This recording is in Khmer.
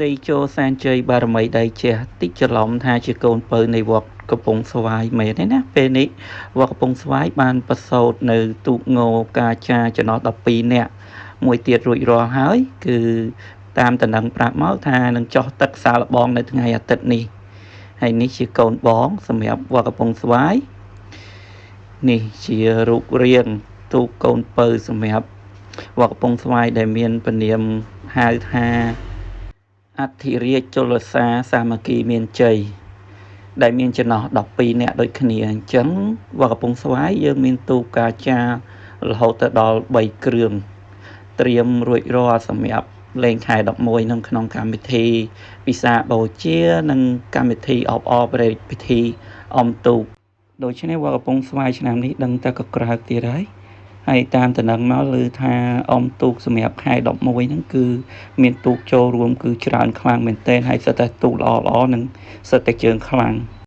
ដីចូលសែនជ័យបារមីដៃជះតិចច្រឡំថាជាកូនពៅនៃវត្តកំពង់ស្វាយមែនទេណាពេលនេះវត្តកំពង់ស្វាយបានប្រសូតនៅទូកងកាចាចំណោះ12នាក់មួយទៀតរួចរាល់ហើយគឺតាមតំណែងប្រាប់មកថានឹងចោះទឹកសាកល្បងនៅថ្ងៃអាទិត្យនេះហើយនេះជាកូនបងសម្រាប់វត្តកំពង់ស្វាយនេះជារូបរាងទូកកូនពៅសម្រាប់វត្តកំពង់ស្វាយដែលមានពនាមហៅថាអធិរាជជលសាសាមគ្គីមានជ័យដែលមានចំណោះ12នាក់ដូចគ្នាអញ្ចឹងវត្តកំពង់ស្វាយយើងមានទូកកាចារហូតទៅដល់3គ្រឿងត្រៀមរួចរាល់សម្រាប់លេងខែ11នៅក្នុងកម្មវិធីពិសាបូជានិងកម្មវិធីអបអរព្រះរាជពិធីអមទូកដូច្នេះវត្តកំពង់ស្វាយឆ្នាំនេះដឹងតែកក្រើកទៀតហើយតាមតំណែងមកឮថាអមទូកសម្រាប់ខែ11ហ្នឹងគឺមានទូកចូលរួមគឺច្រើនខ្លាំងមែនទែនហើយសិតតែទូកល្អៗនិងសិតតែជើងខ្លាំង